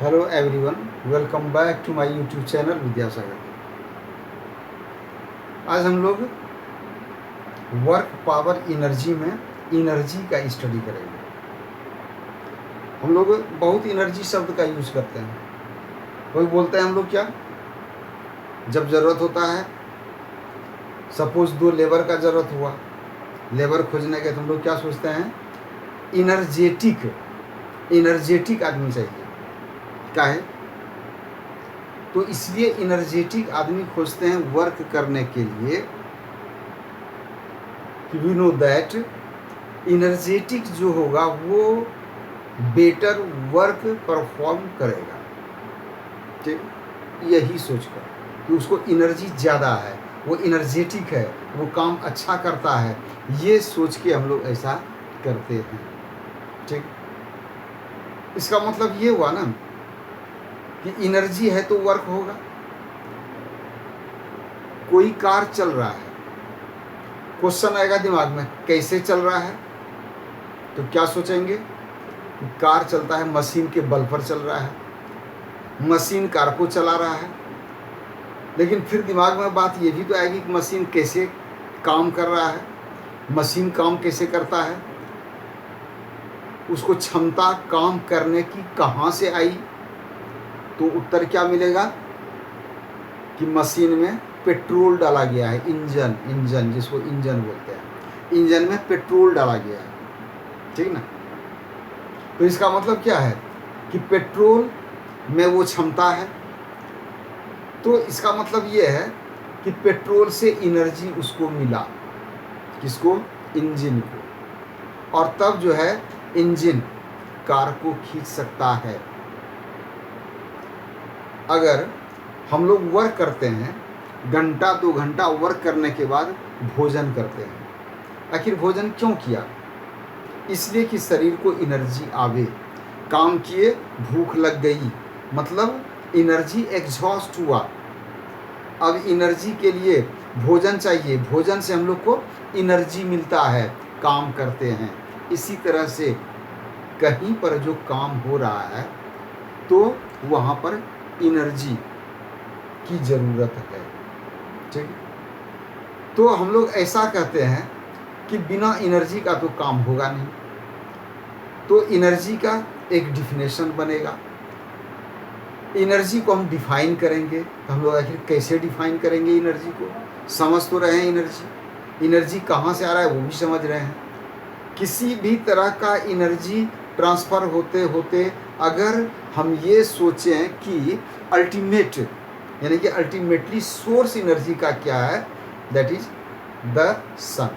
Hello everyone, welcome back to my YouTube channel Vidyasagar. आज हम लोग वर्क पावर एनर्जी में एनर्जी का स्टडी करेंगे। हम लोग बहुत एनर्जी शब्द का यूज़ करते हैं। कोई बोलते हैं हम लोग क्या, जब ज़रूरत होता है, सपोज 2 लेबर का ज़रूरत हुआ, लेबर खोजने के तो हम लोग क्या सोचते हैं, एनर्जेटिक आदमी चाहिए। क्या है? तो इसलिए एनर्जेटिक आदमी खोजते हैं वर्क करने के लिए। वी नो दैट एनर्जेटिक जो होगा वो बेटर वर्क परफॉर्म करेगा। ठीक, यही सोचकर कि उसको एनर्जी ज़्यादा है, वो एनर्जेटिक है, वो काम अच्छा करता है, ये सोच के हम लोग ऐसा करते हैं। ठीक, इसका मतलब ये हुआ ना कि एनर्जी है तो वर्क होगा। कोई कार चल रहा है, क्वेश्चन आएगा दिमाग में, कैसे चल रहा है? तो क्या सोचेंगे कि कार चलता है, मशीन के बल पर चल रहा है, मशीन कार को चला रहा है। लेकिन फिर दिमाग में बात ये भी तो आएगी कि मशीन कैसे काम कर रहा है, मशीन काम कैसे करता है, उसको क्षमता काम करने की कहाँ से आई? तो उत्तर क्या मिलेगा कि मशीन में पेट्रोल डाला गया है। इंजन जिसको इंजन बोलते हैं, इंजन में पेट्रोल डाला गया है। ठीक ना? तो इसका मतलब क्या है कि पेट्रोल में वो क्षमता है। तो इसका मतलब ये है कि पेट्रोल से एनर्जी उसको मिला, किसको? इंजन को। और तब जो है इंजन कार को खींच सकता है। अगर हम लोग वर्क करते हैं, घंटा 2 घंटा वर्क करने के बाद भोजन करते हैं, आखिर भोजन क्यों किया? इसलिए कि शरीर को एनर्जी आवे। काम किए, भूख लग गई, मतलब एनर्जी एग्जॉस्ट हुआ। अब एनर्जी के लिए भोजन चाहिए, भोजन से हम लोग को एनर्जी मिलता है, काम करते हैं। इसी तरह से कहीं पर जो काम हो रहा है तो वहाँ पर एनर्जी की ज़रूरत है। ठीक, तो हम लोग ऐसा कहते हैं कि बिना एनर्जी का तो काम होगा नहीं। तो एनर्जी का एक डिफिनेशन बनेगा। एनर्जी को हम डिफाइन करेंगे, तो हम लोग आखिर कैसे डिफाइन करेंगे एनर्जी को? समझ तो रहे हैं एनर्जी कहाँ से आ रहा है वो भी समझ रहे हैं। किसी भी तरह का एनर्जी ट्रांसफ़र होते होते अगर हम ये सोचें कि अल्टीमेट यानी कि अल्टीमेटली सोर्स एनर्जी का क्या है, that is the sun.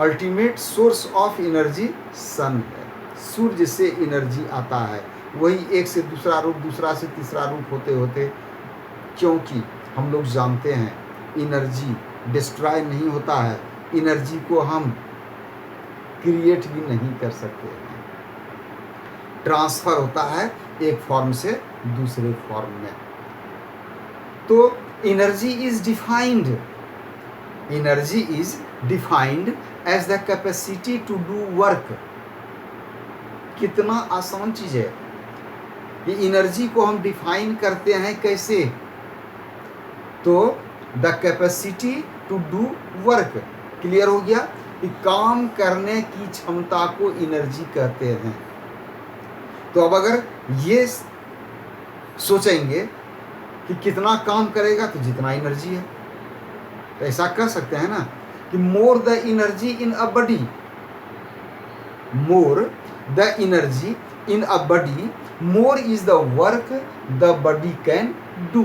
Ultimate source of energy sun है। सूर्य से एनर्जी आता है, वही एक से दूसरा रूप, दूसरा से तीसरा रूप होते होते, क्योंकि हम लोग जानते हैं एनर्जी डिस्ट्रॉय नहीं होता है, एनर्जी को हम क्रिएट भी नहीं कर सकते हैं, ट्रांसफ़र होता है एक फॉर्म से दूसरे फॉर्म में। तो energy is defined as the capacity to do work. कितना आसान चीज़ है। ये एनर्जी को हम डिफाइन करते हैं कैसे? तो the capacity to do work. Clear हो गया कि काम करने की क्षमता को एनर्जी कहते हैं। तो अब अगर ये सोचेंगे कि कितना काम करेगा तो जितना एनर्जी है, तो ऐसा कर सकते हैं ना कि more the energy in a body, more the energy in a body, more is the work the body can do.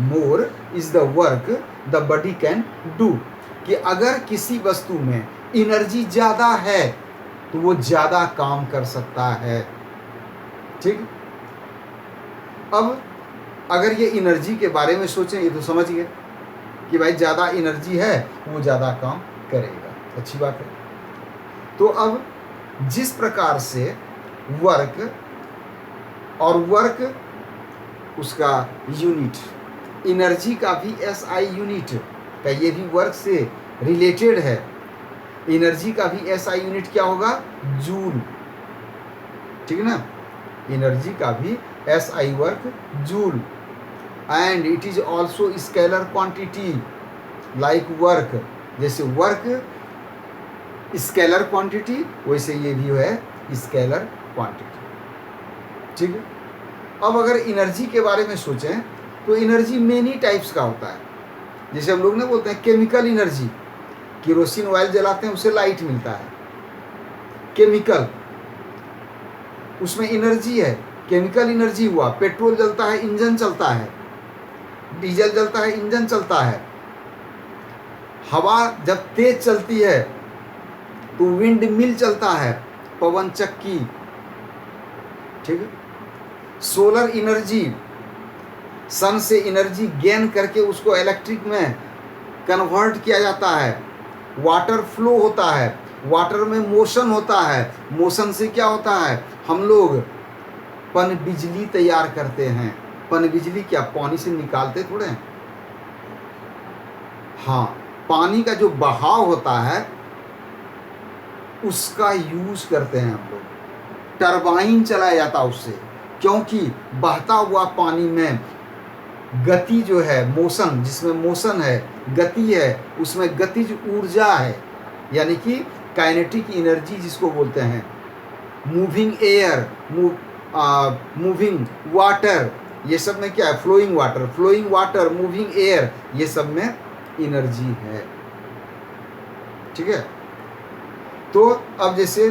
More is the work the body can do. कि अगर किसी वस्तु में एनर्जी ज़्यादा है तो वो ज़्यादा काम कर सकता है। ठीक, अब अगर ये एनर्जी के बारे में सोचें, ये तो समझ गए कि भाई ज़्यादा एनर्जी है वो ज़्यादा काम करेगा, अच्छी बात है। तो अब जिस प्रकार से वर्क और वर्क उसका यूनिट, एनर्जी का भी SI यूनिट का ये भी वर्क से रिलेटेड है। एनर्जी का भी SI यूनिट क्या होगा? जूल। ठीक है ना। एनर्जी का भी SI work joule, and it is also scalar quantity like work. जैसे वर्क स्केलर क्वांटिटी, वैसे ये भी है स्केलर क्वांटिटी, ठीक है। अब अगर एनर्जी के बारे में सोचें तो एनर्जी मेनी टाइप्स का होता है। जैसे हम लोग ने बोलते हैं केमिकल एनर्जी, केरोसिन ऑयल जलाते हैं उससे लाइट मिलता है, केमिकल, उसमें एनर्जी है, केमिकल एनर्जी हुआ। पेट्रोल जलता है इंजन चलता है, डीजल जलता है इंजन चलता है। हवा जब तेज चलती है तो विंड मिल चलता है, पवन चक्की, ठीक है। सोलर एनर्जी, सन से एनर्जी गेन करके उसको इलेक्ट्रिक में कन्वर्ट किया जाता है। वाटर फ्लो होता है, वाटर में मोशन होता है, मोशन से क्या होता है, हम लोग पन बिजली तैयार करते हैं। पन बिजली क्या पानी से निकालते थोड़े हैं, हाँ, पानी का जो बहाव होता है उसका यूज करते हैं हम लोग। टरबाइन चलाया जाता उससे, क्योंकि बहता हुआ पानी में गति जो है, मोशन, जिसमें मोशन है, गति है, उसमें गतिज ऊर्जा है, यानी कि काइनेटिक एनर्जी जिसको बोलते हैं। मूविंग एयर, मूविंग वाटर, ये सब में क्या है, फ्लोइंग वाटर, मूविंग एयर, ये सब में एनर्जी है, ठीक है। तो अब जैसे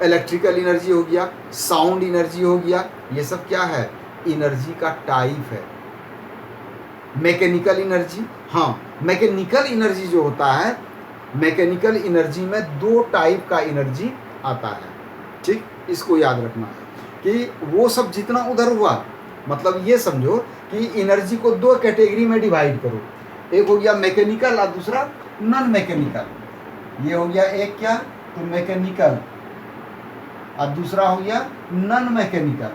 इलेक्ट्रिकल एनर्जी हो गया, साउंड एनर्जी हो गया, ये सब क्या है, एनर्जी का टाइप है। मैकेनिकल एनर्जी, हाँ, मैकेनिकल एनर्जी जो होता है, मैकेनिकल एनर्जी में दो टाइप का एनर्जी आता है, ठीक। इसको याद रखना है कि वो सब जितना उधर हुआ, मतलब ये समझो कि एनर्जी को दो कैटेगरी में डिवाइड करो। एक हो गया मैकेनिकल और दूसरा नॉन मैकेनिकल। ये हो गया एक क्या, तो मैकेनिकल, और दूसरा हो गया नॉन मैकेनिकल।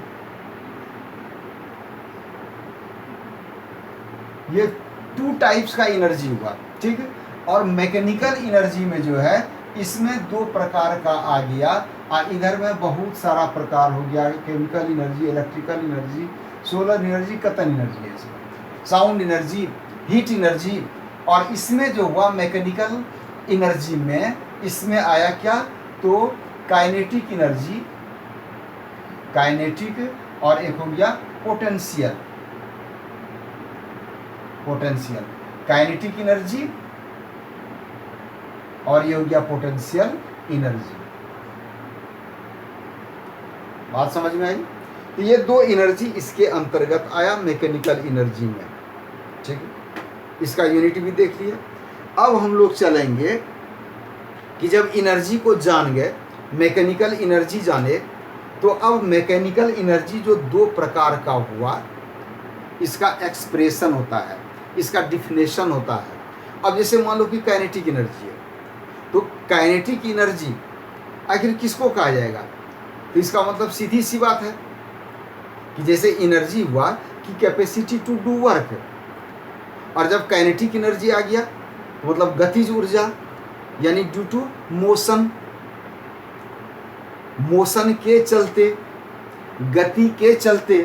ये टू टाइप्स का एनर्जी हुआ, ठीक है। और मैकेनिकल एनर्जी में जो है, इसमें दो प्रकार का आ गया, और इधर में बहुत सारा प्रकार हो गया, chemical energy, electrical energy, solar energy, कतन एनर्जी है, साउंड एनर्जी, हीट एनर्जी। और इसमें जो हुआ मैकेनिकल एनर्जी में, इसमें आया क्या, तो काइनेटिक एनर्जी, काइनेटिक, और एक हो गया पोटेंशियल, काइनेटिक एनर्जी, और ये हो गया पोटेंशियल एनर्जी। बात समझ में आई। तो ये दो एनर्जी इसके अंतर्गत आया मैकेनिकल एनर्जी में, ठीक है। इसका यूनिट भी देख लिया। अब हम लोग चलेंगे कि जब एनर्जी को जान गए, मैकेनिकल एनर्जी जाने, तो अब मैकेनिकल एनर्जी जो दो प्रकार का हुआ, इसका एक्सप्रेशन होता है, इसका डिफिनेशन होता है। अब जैसे मान लो कि काइनेटिक एनर्जी है, तो काइनेटिक एनर्जी आखिर किसको कहा जाएगा, तो इसका मतलब सीधी सी बात है कि जैसे एनर्जी हुआ कि कैपेसिटी टू डू वर्क, और जब काइनेटिक एनर्जी आ गया तो मतलब गतिज ऊर्जा, यानी ड्यू टू मोशन, मोशन के चलते, गति के चलते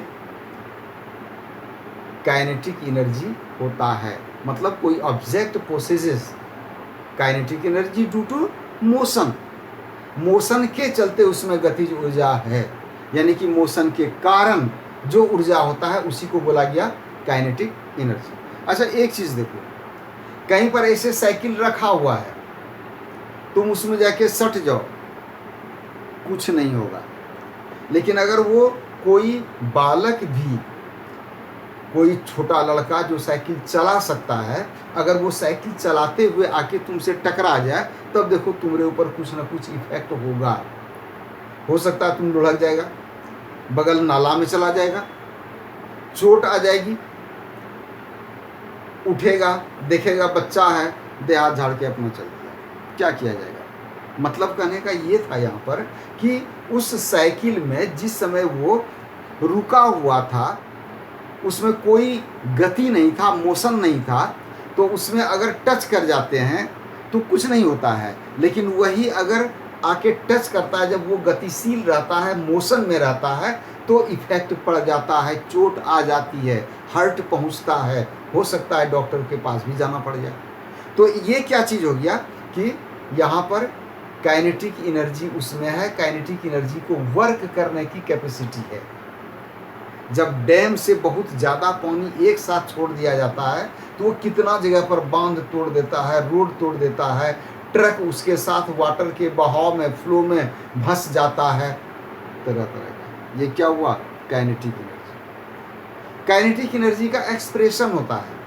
काइनेटिक एनर्जी होता है। मतलब कोई object possesses kinetic energy due to motion, motion के चलते उसमें गतिज ऊर्जा है, यानी कि मोशन के कारण जो ऊर्जा होता है उसी को बोला गया काइनेटिक एनर्जी। अच्छा, एक चीज़ देखो, कहीं पर ऐसे साइकिल रखा हुआ है, तुम उसमें जाके सट जाओ, कुछ नहीं होगा। लेकिन अगर वो कोई बालक भी, कोई छोटा लड़का जो साइकिल चला सकता है, अगर वो साइकिल चलाते हुए आके तुमसे टकरा जाए, तब देखो तुम्हारे ऊपर कुछ ना कुछ इफेक्ट होगा। हो सकता है तुम लुढ़क जाएगा, बगल नाला में चला जाएगा, चोट आ जाएगी, उठेगा, देखेगा बच्चा है, दे हाथ झाड़ के अपना चल दिया, क्या किया जाएगा। मतलब कहने का ये था यहाँ पर कि उस साइकिल में जिस समय वो रुका हुआ था, उसमें कोई गति नहीं था, मोशन नहीं था, तो उसमें अगर टच कर जाते हैं तो कुछ नहीं होता है। लेकिन वही अगर आके टच करता है, जब वो गतिशील रहता है, मोशन में रहता है, तो इफेक्ट पड़ जाता है, चोट आ जाती है, हर्ट पहुंचता है, हो सकता है डॉक्टर के पास भी जाना पड़ जाए। तो ये क्या चीज़ हो गया कि यहाँ पर काइनेटिक एनर्जी उसमें है, काइनेटिक एनर्जी को वर्क करने की कैपेसिटी है। जब डैम से बहुत ज़्यादा पानी एक साथ छोड़ दिया जाता है तो वो कितना जगह पर बांध तोड़ देता है, रोड तोड़ देता है, ट्रक उसके साथ वाटर के बहाव में, फ्लो में धंस जाता है, तरह तरह का। ये क्या हुआ? Kinetic energy. काइनेटिक एनर्जी का एक्सप्रेशन होता है,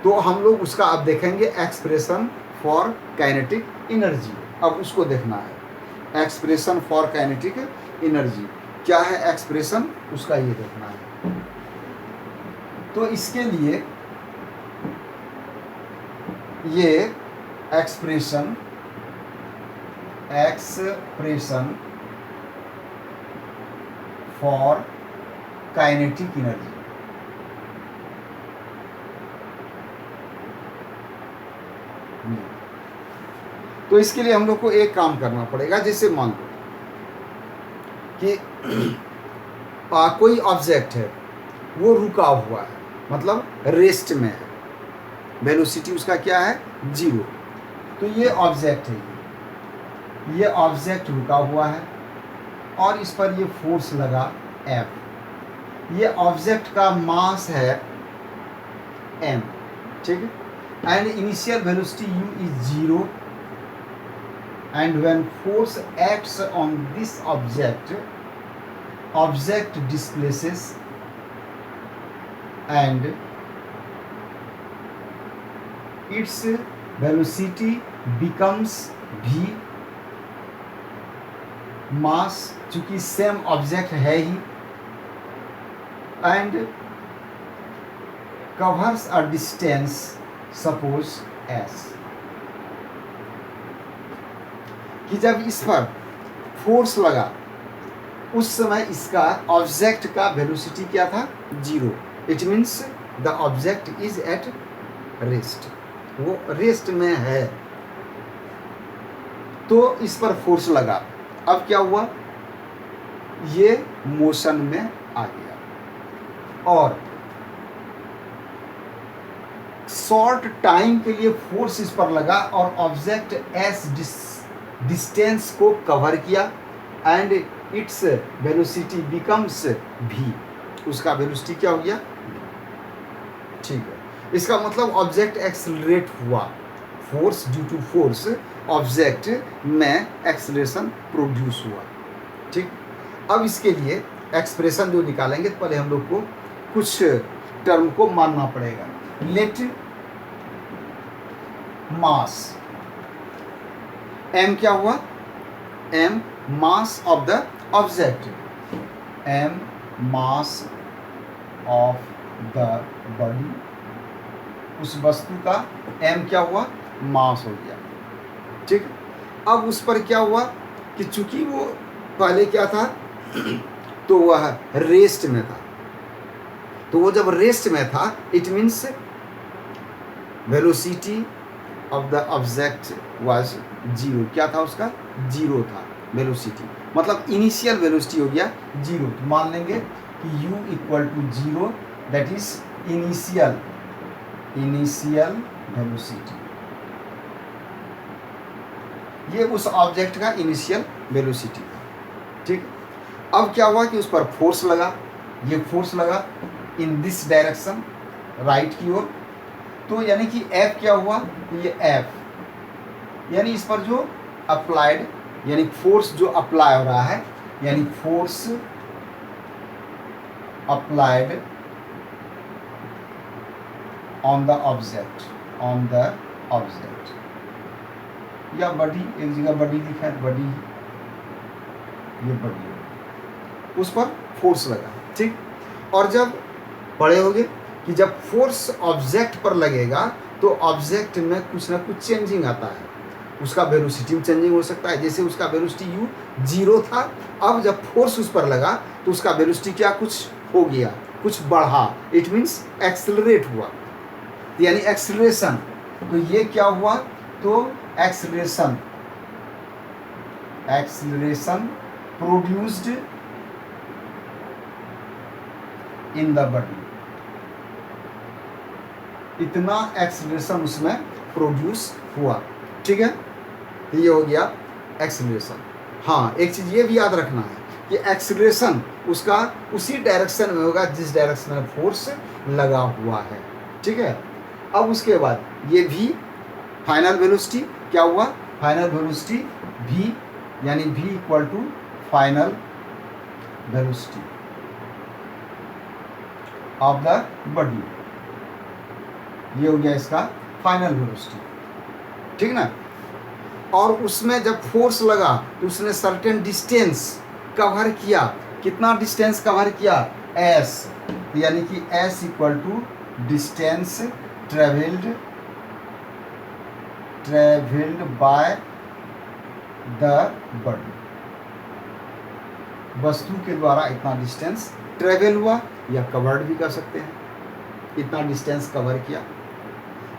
तो हम लोग उसका अब देखेंगे, एक्सप्रेशन फॉर काइनेटिक एनर्जी। अब उसको देखना है, एक्सप्रेशन फॉर काइनेटिक एनर्जी क्या है, एक्सप्रेशन उसका ये देखना है। तो इसके लिए ये एक्सप्रेशन फॉर काइनेटिक एनर्जी, तो इसके लिए हम लोग को एक काम करना पड़ेगा। जैसे मान लो कि कोई ऑब्जेक्ट है, वो रुका हुआ है, मतलब रेस्ट में है, वेलोसिटी उसका क्या है? 0। तो ये ऑब्जेक्ट है, ये ऑब्जेक्ट रुका हुआ है और इस पर ये फोर्स लगा F। ये ऑब्जेक्ट का मास है m, ठीक है, and initial velocity u is 0, and when force acts on this object displaces and its velocity becomes v, mass चूंकि सेम ऑब्जेक्ट है ही, and covers a distance suppose s, कि जब इस पर फोर्स लगा उस समय इसका ऑब्जेक्ट का वेलोसिटी क्या था? 0। It means the object is at rest, वो रेस्ट में है। तो इस पर फोर्स लगा, अब क्या हुआ? ये मोशन में आ गया और शॉर्ट टाइम के लिए फोर्स इस पर लगा और ऑब्जेक्ट एस डिस्टेंस को कवर किया and its velocity becomes v, उसका वेलोसिटी क्या हो गया? ठीक है, इसका मतलब ऑब्जेक्ट एक्सेलरेट हुआ, force due to force object में एक्सेलरेशन प्रोड्यूस हुआ। ठीक, अब इसके लिए एक्सप्रेशन जो निकालेंगे तो पहले हम लोग को कुछ टर्म को मानना पड़ेगा। लेट मास, m क्या हुआ? m mass of the object, m mass of the body, उस वस्तु का m क्या हुआ? मास हो गया। ठीक, अब उस पर क्या हुआ कि चूंकि वो पहले क्या था तो वह रेस्ट में था, तो वो जब रेस्ट में था it means velocity of the object was 0। क्या था उसका? 0 था वेलोसिटी, मतलब इनिशियल वेलोसिटी हो गया 0। तो मान लेंगे कि u equal to 0, that is initial velocity, ये उस ऑब्जेक्ट का इनिशियल वेलोसिटी था। ठीक, अब क्या हुआ कि उस पर फोर्स लगा, ये फोर्स लगा इन दिस डायरेक्शन, राइट की ओर, तो यानी कि F क्या हुआ? ये F यानी इस पर जो अप्लाइड यानी फोर्स जो अप्लाई हो रहा है, यानी force applied on the object, या बॉडी, एक जगह बॉडी लिखा है, बॉडी, ये बॉडी, उस पर फोर्स लगा। ठीक, और जब बड़े हो गए कि जब फोर्स ऑब्जेक्ट पर लगेगा तो ऑब्जेक्ट में कुछ ना कुछ चेंजिंग आता है, उसका वेलोसिटी में चेंजिंग हो सकता है। जैसे उसका वेलोसिटी u 0 था, अब जब फोर्स उस पर लगा तो उसका वेलोसिटी क्या कुछ हो गया, कुछ बढ़ा, इट मीन्स एक्सेलरेट हुआ, यानी एक्सेलरेशन। तो ये क्या हुआ? तो acceleration acceleration produced in the body, इतना एक्सीलरेशन उसमें प्रोड्यूस हुआ। ठीक है, तो ये हो गया एक्सीलरेशन। हाँ, एक चीज़ ये भी याद रखना है कि एक्सीलरेशन उसका उसी डायरेक्शन में होगा जिस डायरेक्शन में फोर्स लगा हुआ है। ठीक है, अब उसके बाद ये भी फाइनल वेलोसिटी क्या हुआ, फाइनल वेलोसिटी v यानी v equal to final velocity of the body, ये हो गया इसका फाइनल वेलोसिटी। ठीक ना, और उसमें जब फोर्स लगा तो उसने सर्टेन डिस्टेंस कवर किया। कितना डिस्टेंस कवर किया, s, यानी कि s equal to distance travelled by the body, वस्तु के द्वारा इतना डिस्टेंस ट्रेवल हुआ या कवर्ड भी कर सकते हैं, इतना डिस्टेंस कवर किया।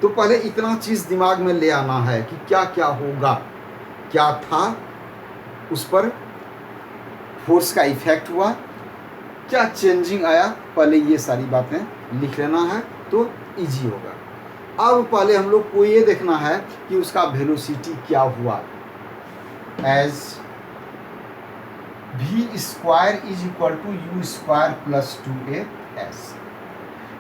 तो पहले इतना चीज़ दिमाग में ले आना है कि क्या क्या होगा, क्या था उस पर फोर्स का इफेक्ट हुआ, क्या चेंजिंग आया, पहले ये सारी बातें लिख लेना है तो इजी होगा। अब पहले हम लोग को ये देखना है कि उसका वेलोसिटी क्या हुआ, as v square is equal to u square plus 2as,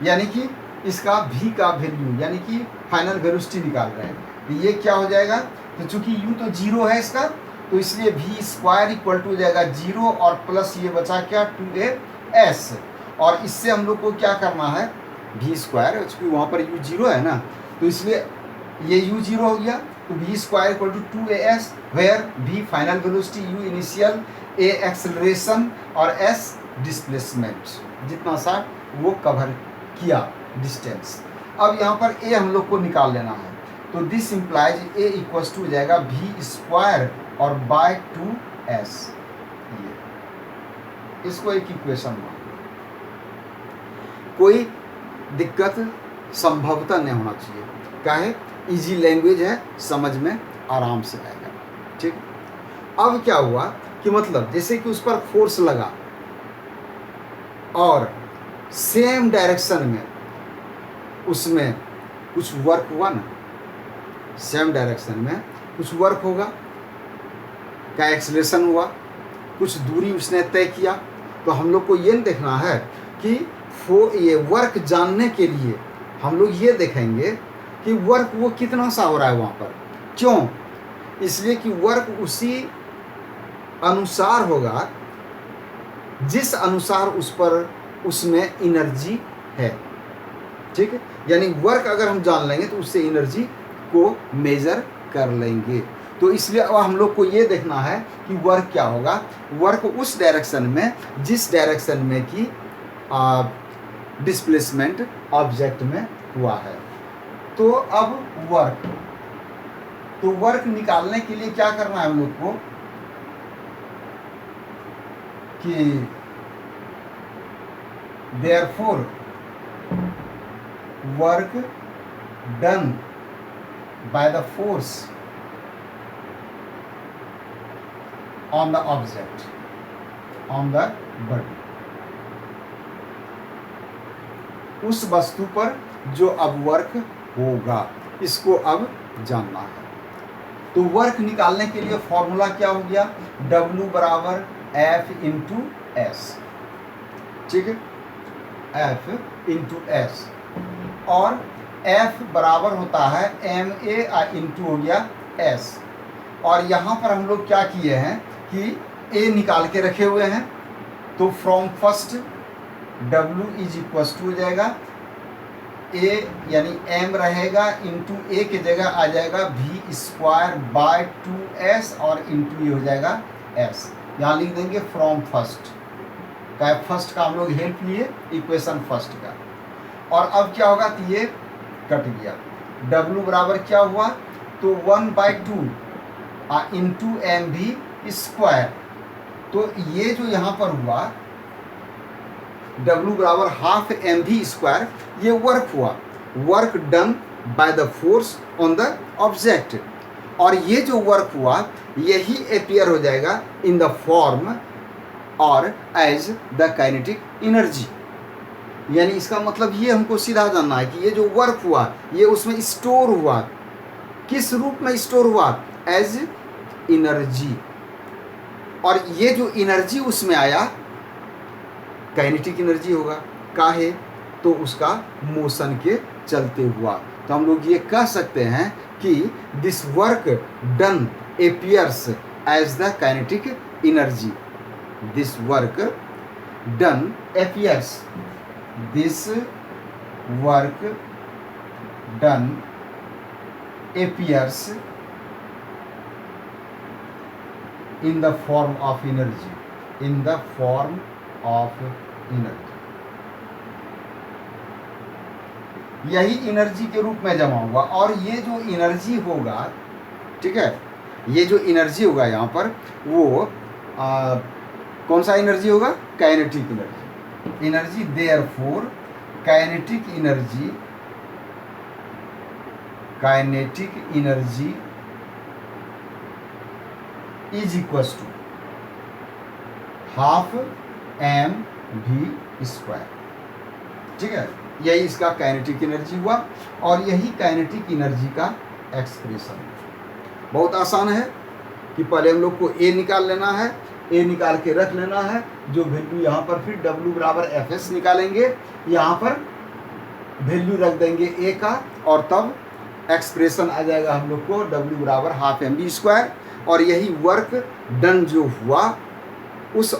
यानी कि इसका v का वैल्यू यानी कि फाइनल वेलोसिटी निकाल रहे हैं, तो ये क्या हो जाएगा, तो चूंकि u तो 0 है इसका, तो इसलिए v स्क्वायर इक्वल टू हो जाएगा 0 और प्लस ये बचा क्या 2as, और इससे हम लोग को क्या करना है, v स्क्वायर, चूँकि वहाँ पर u 0 है ना, तो इसलिए ये u 0 हो गया, तो v square equal to 2as, where v final velocity, u initial, a acceleration और s डिस्प्लेसमेंट, जितना सा वो कवर किया डिस्टेंस। अब यहाँ पर a हम लोग को निकाल लेना है, तो this implies a equals to हो जाएगा v स्क्वायर और बाय 2s, ये इसको एक इक्वेशन मान, कोई दिक्कत संभवतः नहीं होना चाहिए, क्या है, इजी लैंग्वेज है, समझ में आराम से आएगा। ठीक, अब क्या हुआ कि मतलब जैसे कि उस पर फोर्स लगा और सेम डायरेक्शन में उसमें कुछ वर्क हुआ ना, सेम डायरेक्शन में कुछ वर्क होगा, क्या एक्सीलरेशन हुआ, कुछ दूरी उसने तय किया, तो हम लोग को ये देखना है कि ये वर्क जानने के लिए हम लोग ये देखेंगे कि वर्क वो कितना सा हो रहा है वहाँ पर, क्यों, इसलिए कि वर्क उसी अनुसार होगा जिस अनुसार उस पर उसमें एनर्जी है। ठीक है, यानी वर्क अगर हम जान लेंगे तो उससे एनर्जी को मेजर कर लेंगे। तो इसलिए अब हम लोग को ये देखना है कि वर्क क्या होगा, वर्क उस डायरेक्शन में जिस डायरेक्शन में कि डिस्प्लेसमेंट ऑब्जेक्ट में हुआ है। तो अब वर्क निकालने के लिए क्या करना है हम लोग को कि therefore work done by the force on the object, on the body, उस वस्तु पर जो अब वर्क होगा इसको अब जानना है। तो वर्क निकालने के लिए फॉर्मूला क्या हो गया, W बराबर F इंटू एस। ठीक है, F इंटू एस, और F बराबर होता है MA इंटू हो गया S, और यहाँ पर हम लोग क्या किए हैं कि A निकाल के रखे हुए हैं, तो from first W is equal to हो जाएगा A यानी M रहेगा इंटू A की जगह आ जाएगा V स्क्वायर बाय 2S और इंटू ये हो जाएगा S। यहाँ लिख देंगे फ्रॉम फर्स्ट का, फर्स्ट का हम लोग हेल्प लिए इक्वेशन फर्स्ट का, और अब क्या होगा तो ये कट गया, W बराबर क्या हुआ तो 1/2 इंटू MV स्क्वायर, तो ये जो यहाँ पर हुआ W बराबर हाफ MV स्क्वायर, ये वर्क हुआ, work done by the force on the object. और ये जो वर्क हुआ यही अपीयर हो जाएगा इन द फॉर्म और एज द काइनेटिक एनर्जी। यानी इसका मतलब ये हमको सीधा जानना है कि ये जो वर्क हुआ ये उसमें स्टोर हुआ, किस रूप में स्टोर हुआ, एज एनर्जी। और ये जो एनर्जी उसमें आया काइनेटिक एनर्जी होगा, काहे, तो उसका मोशन के चलते हुआ। तो हम लोग ये कह सकते हैं कि this work done appears as the kinetic energy. This work done appears, this work done appears in the form of energy, in the form of energy। यही एनर्जी के रूप में जमा हुआ। और ये जो एनर्जी होगा, ठीक है, ये जो एनर्जी होगा यहाँ पर वो कौन सा एनर्जी होगा, kinetic energy. Energy therefore kinetic energy, kinetic energy is equals to half mv²। ठीक है, यही इसका काइनेटिक एनर्जी हुआ और यही काइनेटिक एनर्जी का एक्सप्रेशन। बहुत आसान है कि पहले हम लोग को ए निकाल लेना है, ए निकाल के रख लेना है, जो वैल्यू यहाँ पर फिर W बराबर Fs निकालेंगे, यहाँ पर वैल्यू रख देंगे ए का और तब एक्सप्रेशन आ जाएगा हम लोग को W बराबर हाफ mv²। और यही वर्क डन जो हुआ उस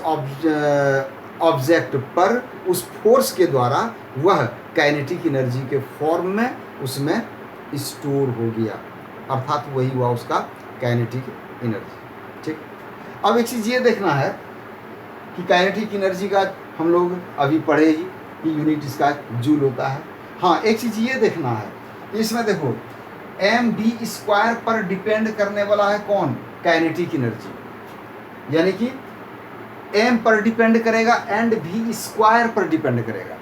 ऑब्जेक्ट पर उस फोर्स के द्वारा वह काइनेटिक एनर्जी के फॉर्म में उसमें स्टोर हो गया, अर्थात वही हुआ उसका काइनेटिक एनर्जी। ठीक, अब एक चीज़ ये देखना है कि काइनेटिक एनर्जी का हम लोग अभी पढ़े ही कि यूनिट इसका जूल होता है। हाँ, एक चीज़ ये देखना है, इसमें देखो mv² पर डिपेंड करने वाला है कौन, काइनेटिक एनर्जी, यानी कि m पर डिपेंड करेगा एंड v² पर डिपेंड करेगा।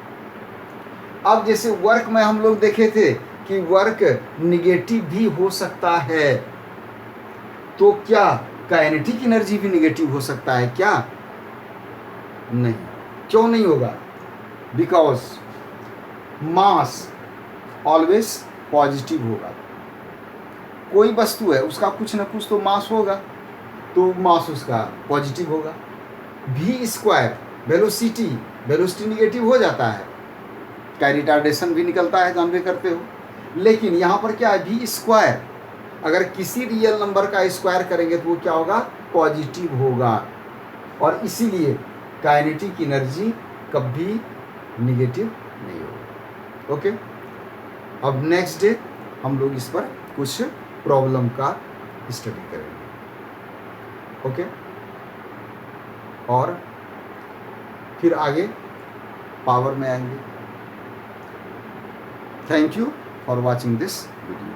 अब जैसे वर्क में हम लोग देखे थे कि वर्क निगेटिव भी हो सकता है, तो क्या काइनेटिक एनर्जी भी निगेटिव हो सकता है क्या? नहीं। क्यों नहीं होगा? बिकॉज मास ऑलवेज पॉजिटिव होगा। कोई वस्तु है उसका कुछ ना कुछ तो मास होगा, तो मास उसका पॉजिटिव होगा। v² वेलोसिटी, वेलोसिटी निगेटिव हो जाता है, का रिटार्डेशन भी निकलता है, जानते करते हो। लेकिन यहाँ पर क्या है, v², अगर किसी रियल नंबर का स्क्वायर करेंगे तो वो क्या होगा, पॉजिटिव होगा। और इसीलिए काइनेटिक एनर्जी कभी निगेटिव नहीं होगा। ओके, अब नेक्स्ट डे हम लोग इस पर कुछ प्रॉब्लम का स्टडी करेंगे। ओके, और फिर आगे पावर में आएंगे। Thank you for watching this video.